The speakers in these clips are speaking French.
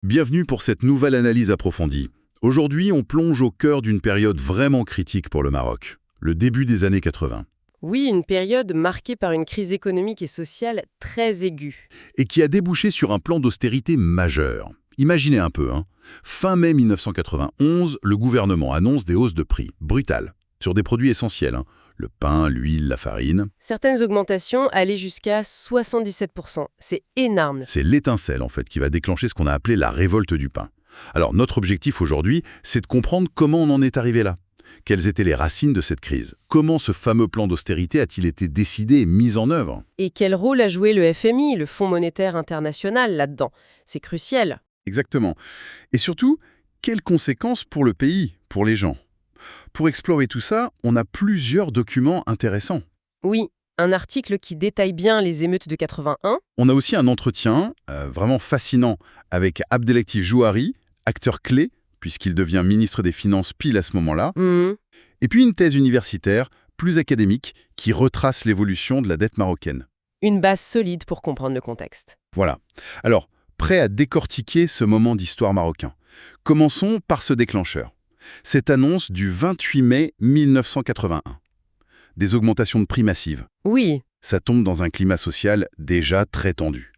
Bienvenue pour cette nouvelle analyse approfondie. Aujourd'hui, on plonge au cœur d'une période vraiment critique pour le Maroc, le début des années 80, Oui, une période marquée par une crise économique et sociale très aiguë. et qui a débouché sur un plan d'austérité majeur. Imaginez un peu, fin mai 1991, le gouvernement annonce des hausses de prix, brutales, sur des produits essentiels, le pain, l'huile, la farine. Certaines augmentations allaient jusqu'à 77%. C'est énorme. C'est l'étincelle, en fait, qui va déclencher ce qu'on a appelé la révolte du pain. Alors, notre objectif aujourd'hui, c'est de comprendre comment on en est arrivé là. Quelles étaient les racines de cette crise? Comment ce fameux plan d'austérité a-t-il été décidé et mis en œuvre? Et quel rôle a joué le FMI, le Fonds monétaire international, là-dedans? C'est crucial. Exactement. Et surtout, quelles conséquences pour le pays, pour les gens? Pour explorer tout ça, on a plusieurs documents intéressants. Oui, un article qui détaille bien les émeutes de 81. On a aussi un entretien vraiment fascinant avec Abdelatif Jouari, acteur clé, puisqu'il devient ministre des Finances pile à ce moment-là, et puis une thèse universitaire, plus académique, qui retrace l'évolution de la dette marocaine. Une base solide pour comprendre le contexte. Voilà. Alors, prêt à décortiquer ce moment d'histoire marocain. Commençons par ce déclencheur. Cette annonce du 28 mai 1981. Des augmentations de prix massives. Oui, Ça tombe dans un climat social déjà très tendu.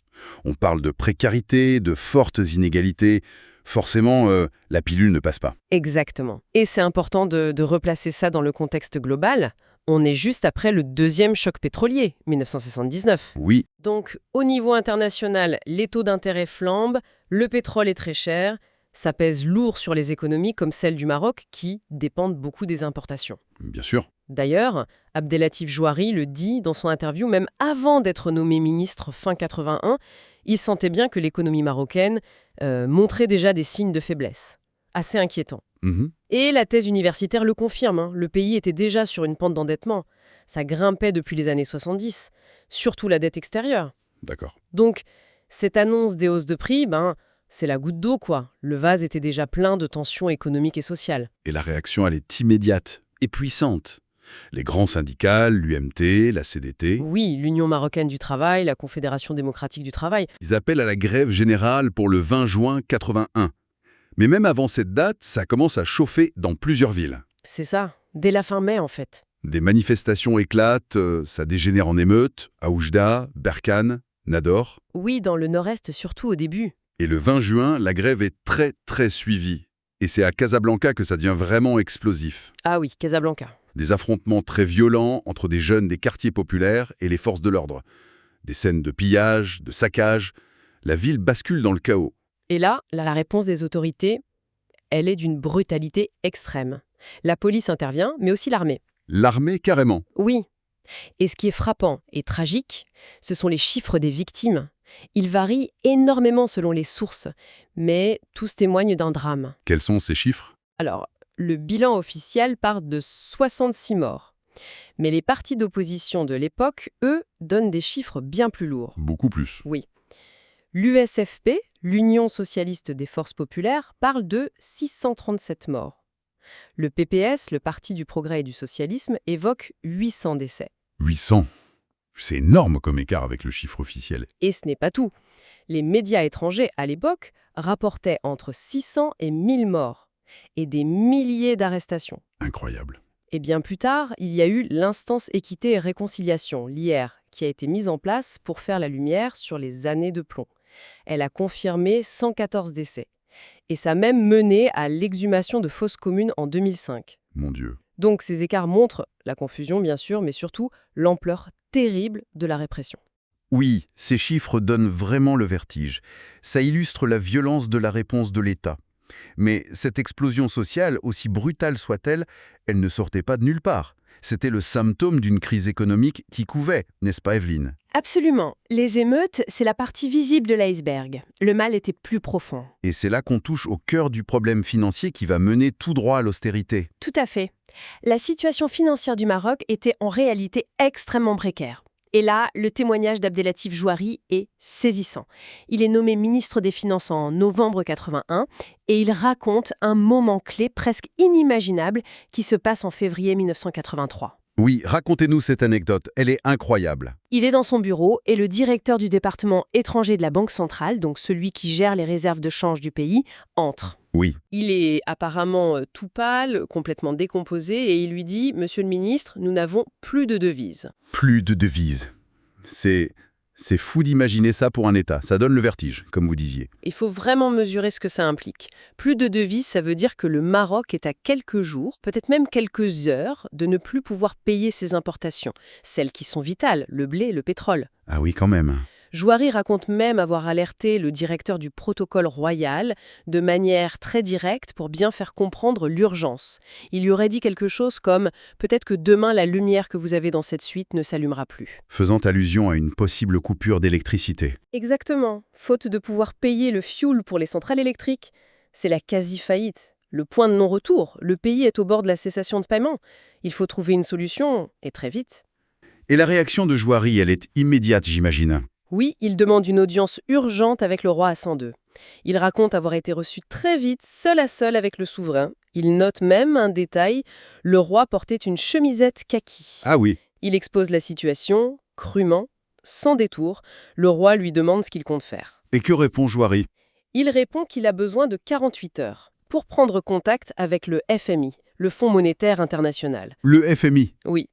On parle de précarité, de fortes inégalités. Forcément, la pilule ne passe pas. exactement. Et c'est important de replacer ça dans le contexte global. On est juste après le deuxième choc pétrolier, 1979. Oui, Donc, au niveau international, les taux d'intérêt flambent, le pétrole est très cher, ça pèse lourd sur les économies comme celle du Maroc qui dépendent beaucoup des importations. bien sûr. D'ailleurs, Abdelatif Jouari le dit dans son interview, même avant d'être nommé ministre fin 81, il sentait bien que l'économie marocaine montrait déjà des signes de faiblesse. Assez inquiétant. Mhm. Et la thèse universitaire le confirme, le pays était déjà sur une pente d'endettement. Ça grimpait depuis les années 70, surtout la dette extérieure. D'accord. Donc, cette annonce des hausses de prix, c'est la goutte d'eau, quoi. Le vase était déjà plein de tensions économiques et sociales. Et la réaction, elle est immédiate et puissante. Les grands syndicats, l'UMT, la CDT, Oui, l'Union marocaine du travail, la Confédération démocratique du travail. ils appellent à la grève générale pour le 20 juin 81. Mais même avant cette date, ça commence à chauffer dans plusieurs villes. C'est ça, dès la fin mai, en fait. Des manifestations éclatent, ça dégénère en émeutes, à Oujda, Berkane, Nador. Oui, dans le nord-est, surtout au début. Et le 20 juin, la grève est très suivie. Et c'est à Casablanca que ça devient vraiment explosif. Ah oui, Casablanca. Des affrontements très violents entre des jeunes des quartiers populaires et les forces de l'ordre. Des scènes de pillage, de saccage. La ville bascule dans le chaos. Et là, la réponse des autorités, elle est d'une brutalité extrême. La police intervient, mais aussi l'armée. L'armée, carrément. Oui. Et ce qui est frappant et tragique, ce sont les chiffres des victimes. Ils varient énormément selon les sources, mais tous témoignent d'un drame. Quels sont ces chiffres? Alors, le bilan officiel part de 66 morts. Mais les partis d'opposition de l'époque, eux, donnent des chiffres bien plus lourds. Beaucoup plus. Oui. L'USFP, l'Union socialiste des forces populaires, parle de 637 morts. Le PPS, le Parti du progrès et du socialisme, évoque 800 décès. 800. C'est énorme comme écart avec le chiffre officiel. Et ce n'est pas tout. Les médias étrangers, à l'époque, rapportaient entre 600 et 1000 morts et des milliers d'arrestations. Incroyable. Et bien plus tard, il y a eu l'instance équité et réconciliation, l'IR, qui a été mise en place pour faire la lumière sur les années de plomb. Elle a confirmé 114 décès. Et ça a même mené à l'exhumation de fosses communes en 2005. Mon Dieu. Donc ces écarts montrent la confusion, bien sûr, mais surtout l'ampleur terrible de la répression. Oui, ces chiffres donnent vraiment le vertige. Ça illustre la violence de la réponse de l'État. Mais cette explosion sociale, aussi brutale soit-elle, elle ne sortait pas de nulle part. C'était le symptôme d'une crise économique qui couvait, n'est-ce pas Evelyne? Absolument. Les émeutes, c'est la partie visible de l'iceberg. Le mal était plus profond. Et c'est là qu'on touche au cœur du problème financier qui va mener tout droit à l'austérité. Tout à fait. La situation financière du Maroc était en réalité extrêmement précaire. Et là, le témoignage d'Abdelatif Jouari est saisissant. Il est nommé ministre des Finances en novembre 81 et il raconte un moment clé presque inimaginable qui se passe en février 1983. Oui, racontez-nous cette anecdote, elle est incroyable. Il est dans son bureau et le directeur du département étranger de la Banque centrale, donc celui qui gère les réserves de change du pays, entre. Oui. Il est apparemment tout pâle, complètement décomposé, et il lui dit « Monsieur le ministre, nous n'avons plus de devises. Plus de devises. C'est fou d'imaginer ça pour un État. Ça donne le vertige, comme vous disiez. » Il faut vraiment mesurer ce que ça implique. Plus de devises, ça veut dire que le Maroc est à quelques jours, peut-être même quelques heures, de ne plus pouvoir payer ses importations, celles qui sont vitales, le blé, le pétrole. Ah oui, quand même. Jouari raconte même avoir alerté le directeur du protocole royal de manière très directe pour bien faire comprendre l'urgence. Il lui aurait dit quelque chose comme « Peut-être que demain, la lumière que vous avez dans cette suite ne s'allumera plus. » Faisant allusion à une possible coupure d'électricité. Exactement. Faute de pouvoir payer le fioul pour les centrales électriques. C'est la quasi-faillite. Le point de non-retour. Le pays est au bord de la cessation de paiement. Il faut trouver une solution, et très vite. Et la réaction de Jouari, elle est immédiate, j'imagine. Oui, il demande une audience urgente avec le roi Hassan II. Il raconte avoir été reçu très vite, seul à seul avec le souverain. Il note même un détail, le roi portait une chemisette kaki. Ah oui. Il expose la situation, crûment, sans détour. Le roi lui demande ce qu'il compte faire. Et que répond Jouari? Il répond qu'il a besoin de 48 heures pour prendre contact avec le FMI, le Fonds monétaire international. Le FMI. Oui.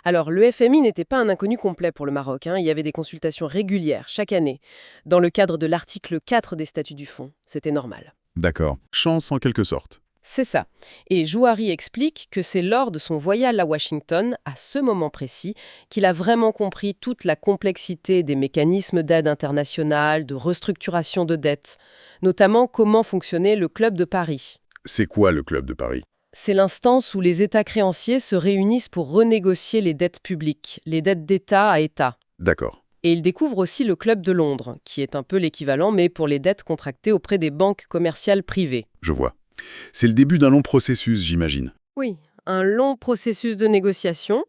Alors, le FMI n'était pas un inconnu complet pour le Maroc. Il y avait des consultations régulières, chaque année, dans le cadre de l'article 4 des statuts du Fonds. C'était normal. D'accord. Chance en quelque sorte. C'est ça. Et Jouari explique que c'est lors de son voyage à Washington, à ce moment précis, qu'il a vraiment compris toute la complexité des mécanismes d'aide internationale, de restructuration de dettes, notamment comment fonctionnait le Club de Paris. C'est quoi le Club de Paris? C'est l'instance où les États créanciers se réunissent pour renégocier les dettes publiques, les dettes d'État à État. D'accord. Et il découvre aussi le Club de Londres, qui est un peu l'équivalent, mais pour les dettes contractées auprès des banques commerciales privées. Je vois. C'est le début d'un long processus, j'imagine. Oui, un long processus de négociation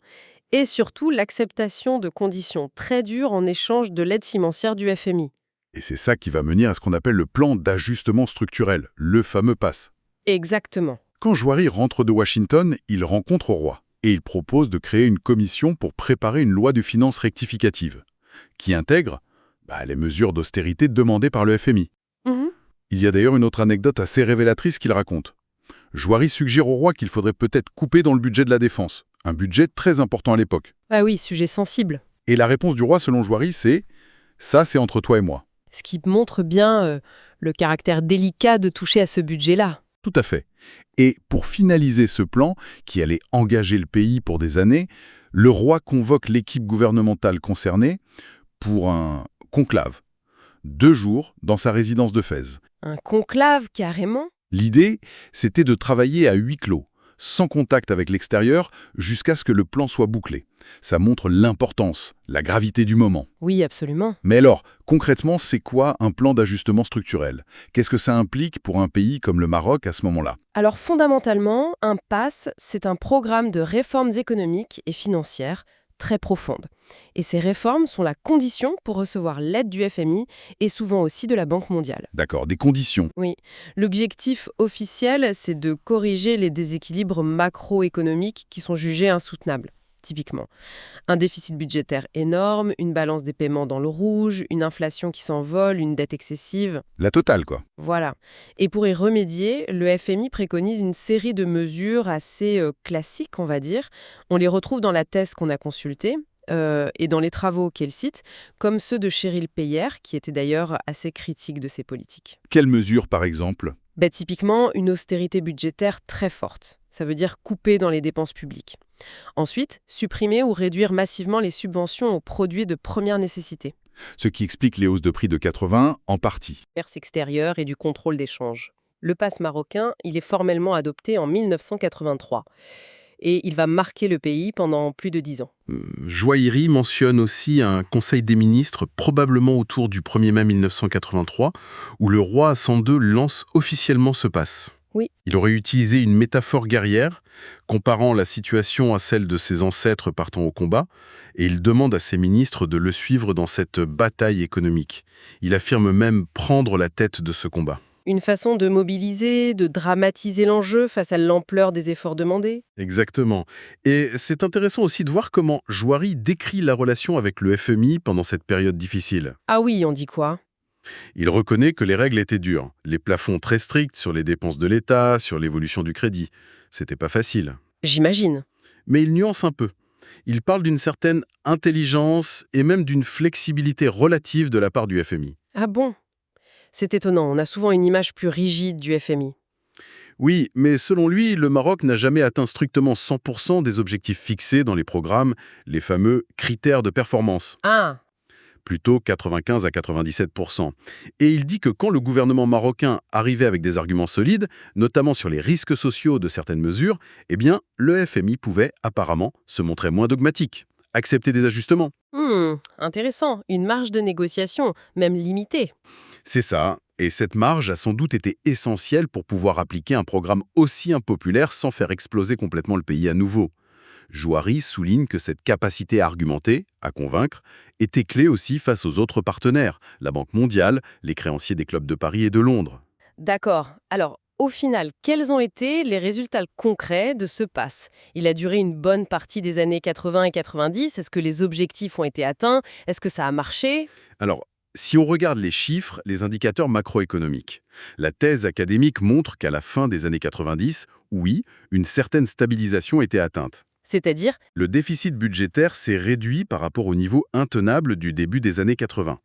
et surtout l'acceptation de conditions très dures en échange de l'aide financière du FMI. Et c'est ça qui va mener à ce qu'on appelle le plan d'ajustement structurel, le fameux PAS. Exactement. Quand Jouari rentre de Washington, il rencontre au roi et il propose de créer une commission pour préparer une loi de finances rectificative qui intègre les mesures d'austérité demandées par le FMI. Il y a d'ailleurs une autre anecdote assez révélatrice qu'il raconte. Jouari suggère au roi qu'il faudrait peut-être couper dans le budget de la défense, un budget très important à l'époque. Ah oui, sujet sensible. Et la réponse du roi, selon Jouari, c'est « ça, c'est entre toi et moi ». Ce qui montre bien le caractère délicat de toucher à ce budget-là. Tout à fait. Et pour finaliser ce plan, qui allait engager le pays pour des années, le roi convoque l'équipe gouvernementale concernée pour un conclave. 2 jours dans sa résidence de Fès. Un conclave, carrément? L'idée, c'était de travailler à huis clos, sans contact avec l'extérieur, jusqu'à ce que le plan soit bouclé. Ça montre l'importance, la gravité du moment. Oui, absolument. Mais alors, concrètement, c'est quoi un plan d'ajustement structurel? Qu'est-ce que ça implique pour un pays comme le Maroc à ce moment-là? Alors fondamentalement, un PAS, c'est un programme de réformes économiques et financières très profondes. Et ces réformes sont la condition pour recevoir l'aide du FMI et souvent aussi de la Banque mondiale. D'accord, des conditions. Oui. L'objectif officiel, c'est de corriger les déséquilibres macroéconomiques qui sont jugés insoutenables. Typiquement, un déficit budgétaire énorme, une balance des paiements dans le rouge, une inflation qui s'envole, une dette excessive. La totale, quoi. Voilà. Et pour y remédier, le FMI préconise une série de mesures assez classiques, on va dire. On les retrouve dans la thèse qu'on a consultée et dans les travaux qu'elle cite, comme ceux de Cheryl Peyer, qui était d'ailleurs assez critique de ces politiques. Quelles mesures, par exemple? Typiquement, une austérité budgétaire très forte. Ça veut dire couper dans les dépenses publiques. Ensuite, supprimer ou réduire massivement les subventions aux produits de première nécessité. Ce qui explique les hausses de prix de 80 en partie. Commerce extérieur et du contrôle des changes. Le PAS marocain, il est formellement adopté en 1983. Et il va marquer le pays pendant plus de 10 ans. Jouairi mentionne aussi un conseil des ministres, probablement autour du 1er mai 1983, où le roi Hassan II lance officiellement ce PAS. Oui. Il aurait utilisé une métaphore guerrière, comparant la situation à celle de ses ancêtres partant au combat, et il demande à ses ministres de le suivre dans cette bataille économique. Il affirme même prendre la tête de ce combat. Une façon de mobiliser, de dramatiser l'enjeu face à l'ampleur des efforts demandés? Exactement. Et c'est intéressant aussi de voir comment Jouary décrit la relation avec le FMI pendant cette période difficile. Ah oui, on dit quoi? Il reconnaît que les règles étaient dures, les plafonds très stricts sur les dépenses de l'État, sur l'évolution du crédit. C'était pas facile. J'imagine. Mais il nuance un peu. Il parle d'une certaine intelligence et même d'une flexibilité relative de la part du FMI. Ah bon? C'est étonnant, on a souvent une image plus rigide du FMI. Oui, mais selon lui, le Maroc n'a jamais atteint strictement 100% des objectifs fixés dans les programmes, les fameux critères de performance, Ah, plutôt 95 à 97%. Et il dit que quand le gouvernement marocain arrivait avec des arguments solides, notamment sur les risques sociaux de certaines mesures, eh bien, le FMI pouvait apparemment se montrer moins dogmatique, accepter des ajustements. intéressant. Une marge de négociation, même limitée. C'est ça, et cette marge a sans doute été essentielle pour pouvoir appliquer un programme aussi impopulaire sans faire exploser complètement le pays à nouveau. Jouary souligne que cette capacité à argumenter, à convaincre, était clé aussi face aux autres partenaires, la Banque mondiale, les créanciers des clubs de Paris et de Londres. D'accord. Alors, au final, quels ont été les résultats concrets de ce pass? Il a duré une bonne partie des années 80 et 90. Est-ce que les objectifs ont été atteints? Est-ce que ça a marché? Alors, si on regarde les chiffres, les indicateurs macroéconomiques, la thèse académique montre qu'à la fin des années 90, oui, une certaine stabilisation était atteinte. C'est-à-dire? Le déficit budgétaire s'est réduit par rapport au niveau intenable du début des années 80.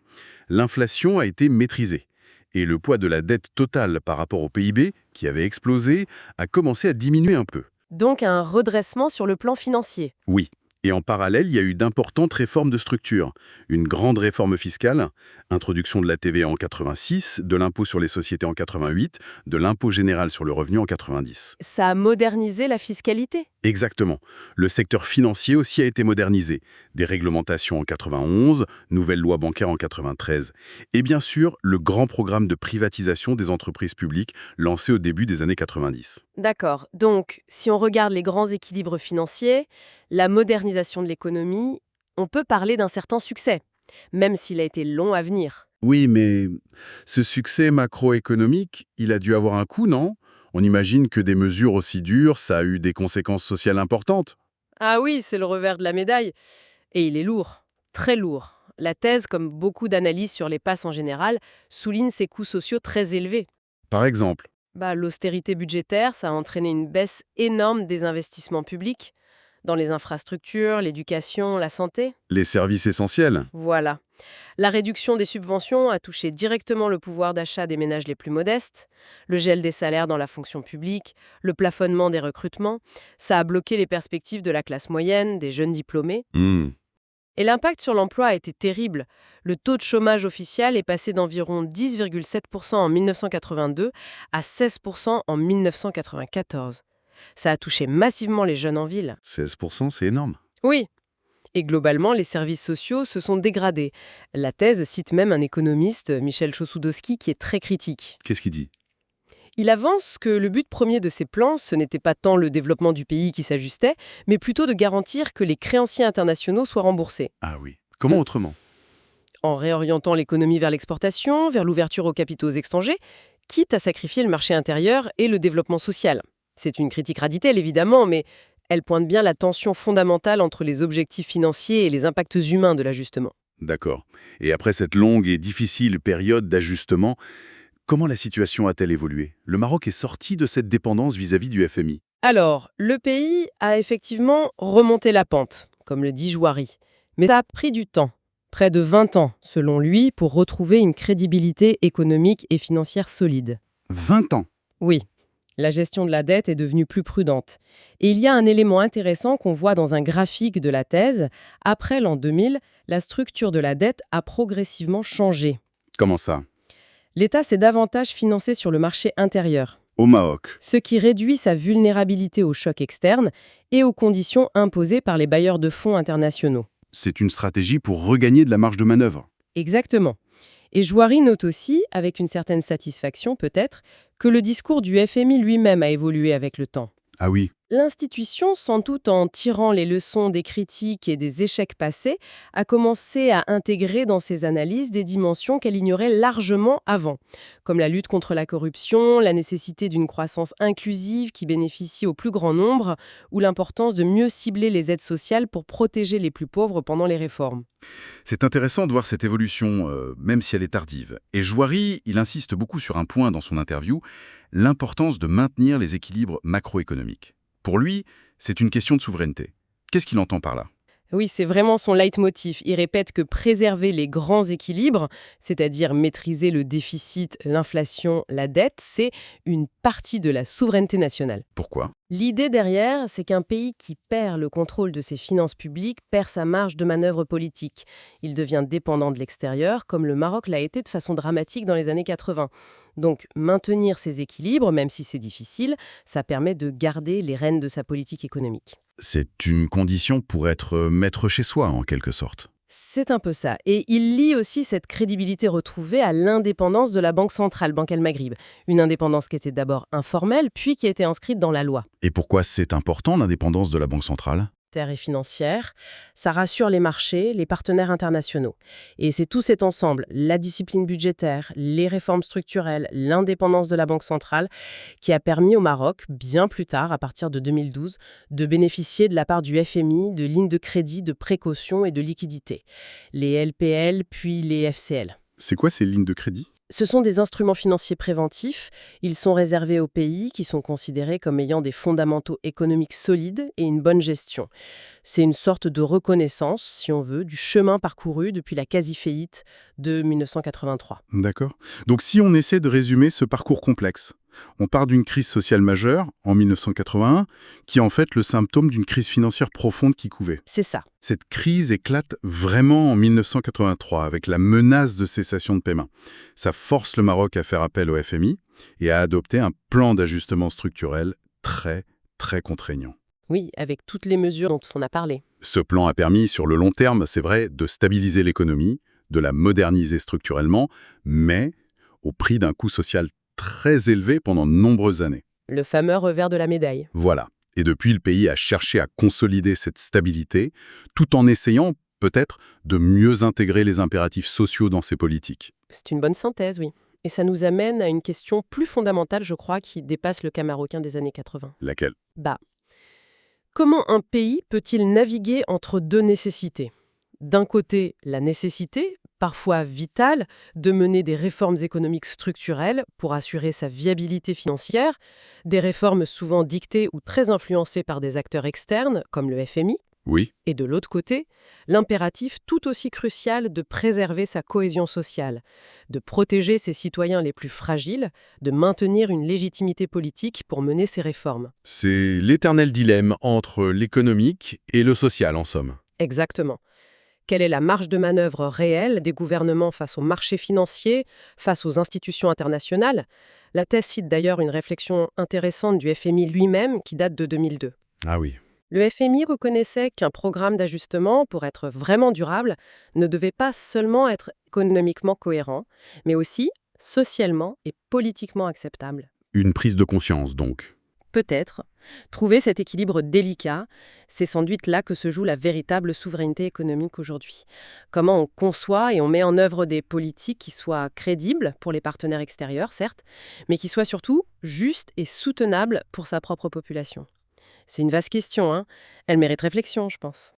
L'inflation a été maîtrisée. Et le poids de la dette totale par rapport au PIB, qui avait explosé, a commencé à diminuer un peu. Donc un redressement sur le plan financier. Oui. Et en parallèle, il y a eu d'importantes réformes de structure. Une grande réforme fiscale, introduction de la TVA en 86, de l'impôt sur les sociétés en 88, de l'impôt général sur le revenu en 90. Ça a modernisé la fiscalité. Exactement. Le secteur financier aussi a été modernisé. Des réglementations en 91, nouvelle loi bancaire en 93. Et bien sûr, le grand programme de privatisation des entreprises publiques lancé au début des années 90. D'accord. Donc, si on regarde les grands équilibres financiers, la modernisation de l'économie, on peut parler d'un certain succès, même s'il a été long à venir. Oui, mais ce succès macroéconomique, il a dû avoir un coût, non? On imagine que des mesures aussi dures, ça a eu des conséquences sociales importantes. Ah oui, c'est le revers de la médaille. Et il est lourd, très lourd. La thèse, comme beaucoup d'analyses sur les passes en général, souligne ces coûts sociaux très élevés. Par exemple, L'austérité budgétaire, ça a entraîné une baisse énorme des investissements publics dans les infrastructures, l'éducation, la santé. les services essentiels. Voilà. La réduction des subventions a touché directement le pouvoir d'achat des ménages les plus modestes, le gel des salaires dans la fonction publique, le plafonnement des recrutements. Ça a bloqué les perspectives de la classe moyenne, des jeunes diplômés. Et l'impact sur l'emploi a été terrible. Le taux de chômage officiel est passé d'environ 10,7% en 1982 à 16% en 1994. Ça a touché massivement les jeunes en ville. 16%, c'est énorme. Oui. Et globalement, les services sociaux se sont dégradés. La thèse cite même un économiste, Michel Chossudowski, qui est très critique. Qu'est-ce qu'il dit? Il avance que le but premier de ces plans, ce n'était pas tant le développement du pays qui s'ajustait, mais plutôt de garantir que les créanciers internationaux soient remboursés. Ah oui. Comment autrement? En réorientant l'économie vers l'exportation, vers l'ouverture aux capitaux étrangers, quitte à sacrifier le marché intérieur et le développement social. C'est une critique radicale, évidemment, mais elle pointe bien la tension fondamentale entre les objectifs financiers et les impacts humains de l'ajustement. D'accord. Et après cette longue et difficile période d'ajustement, comment la situation a-t-elle évolué? Le Maroc est sorti de cette dépendance vis-à-vis du FMI. Alors, le pays a effectivement remonté la pente, comme le dit Jouary. Mais ça a pris du temps, près de 20 ans, selon lui, pour retrouver une crédibilité économique et financière solide. 20 ans. Oui, la gestion de la dette est devenue plus prudente. Et il y a un élément intéressant qu'on voit dans un graphique de la thèse. Après l'an 2000, la structure de la dette a progressivement changé. Comment ça? L'État s'est davantage financé sur le marché intérieur, Au Maroc. ce qui réduit sa vulnérabilité aux chocs externes et aux conditions imposées par les bailleurs de fonds internationaux. C'est une stratégie pour regagner de la marge de manœuvre. Exactement. Et Jouary note aussi, avec une certaine satisfaction peut-être, que le discours du FMI lui-même a évolué avec le temps. Ah oui. L'institution, sans doute en tirant les leçons des critiques et des échecs passés, a commencé à intégrer dans ses analyses des dimensions qu'elle ignorait largement avant, comme la lutte contre la corruption, la nécessité d'une croissance inclusive qui bénéficie au plus grand nombre, ou l'importance de mieux cibler les aides sociales pour protéger les plus pauvres pendant les réformes. C'est intéressant de voir cette évolution, même si elle est tardive. Et Jouari, il insiste beaucoup sur un point dans son interview, l'importance de maintenir les équilibres macroéconomiques. Pour lui, c'est une question de souveraineté. Qu'est-ce qu'il entend par là? Oui, c'est vraiment son leitmotiv. Il répète que préserver les grands équilibres, c'est-à-dire maîtriser le déficit, l'inflation, la dette, c'est une partie de la souveraineté nationale. Pourquoi? L'idée derrière, c'est qu'un pays qui perd le contrôle de ses finances publiques perd sa marge de manœuvre politique. Il devient dépendant de l'extérieur, comme le Maroc l'a été de façon dramatique dans les années 80. Donc, maintenir ces équilibres, même si c'est difficile, ça permet de garder les rênes de sa politique économique. C'est une condition pour être maître chez soi, en quelque sorte. C'est un peu ça. Et il lie aussi cette crédibilité retrouvée à l'indépendance de la Banque centrale, Banque El Maghrib. Une indépendance qui était d'abord informelle, puis qui a été inscrite dans la loi. Et pourquoi c'est important, l'indépendance de la Banque centrale? Et financière, ça rassure les marchés, les partenaires internationaux. Et c'est tout cet ensemble, la discipline budgétaire, les réformes structurelles, l'indépendance de la Banque centrale, qui a permis au Maroc, bien plus tard, à partir de 2012, de bénéficier de la part du FMI de lignes de crédit, de précaution et de liquidité. Les LPL, puis les FCL. C'est quoi ces lignes de crédit? Ce sont des instruments financiers préventifs. Ils sont réservés aux pays qui sont considérés comme ayant des fondamentaux économiques solides et une bonne gestion. C'est une sorte de reconnaissance, si on veut, du chemin parcouru depuis la quasi-faillite de 1983. D'accord. Donc si on essaie de résumer ce parcours complexe, on part d'une crise sociale majeure, en 1981, qui est en fait le symptôme d'une crise financière profonde qui couvait. C'est ça. Cette crise éclate vraiment en 1983 avec la menace de cessation de paiement. Ça force le Maroc à faire appel au FMI et à adopter un plan d'ajustement structurel très, très contraignant. Oui, avec toutes les mesures dont on a parlé. Ce plan a permis, sur le long terme, c'est vrai, de stabiliser l'économie, de la moderniser structurellement, mais au prix d'un coût social très élevé pendant de nombreuses années. Le fameux revers de la médaille. Voilà. Et depuis, le pays a cherché à consolider cette stabilité, tout en essayant, peut-être, de mieux intégrer les impératifs sociaux dans ses politiques. C'est une bonne synthèse, oui. Et ça nous amène à une question plus fondamentale, je crois, qui dépasse le cas marocain des années 80. Laquelle? Comment un pays peut-il naviguer entre deux nécessités? D'un côté, la nécessité, parfois vitale, de mener des réformes économiques structurelles pour assurer sa viabilité financière, des réformes souvent dictées ou très influencées par des acteurs externes, comme le FMI. Oui. Et de l'autre côté, l'impératif tout aussi crucial de préserver sa cohésion sociale, de protéger ses citoyens les plus fragiles, de maintenir une légitimité politique pour mener ces réformes. C'est l'éternel dilemme entre l'économique et le social, en somme. Exactement. Quelle est la marge de manœuvre réelle des gouvernements face aux marchés financiers, face aux institutions internationales? La thèse cite d'ailleurs une réflexion intéressante du FMI lui-même qui date de 2002. Ah oui. Le FMI reconnaissait qu'un programme d'ajustement, pour être vraiment durable, ne devait pas seulement être économiquement cohérent, mais aussi socialement et politiquement acceptable. Une prise de conscience, donc. Peut-être. Trouver cet équilibre délicat, c'est sans doute là que se joue la véritable souveraineté économique aujourd'hui. Comment on conçoit et on met en œuvre des politiques qui soient crédibles pour les partenaires extérieurs, certes, mais qui soient surtout justes et soutenables pour sa propre population. C'est une vaste question, hein. Elle mérite réflexion, je pense.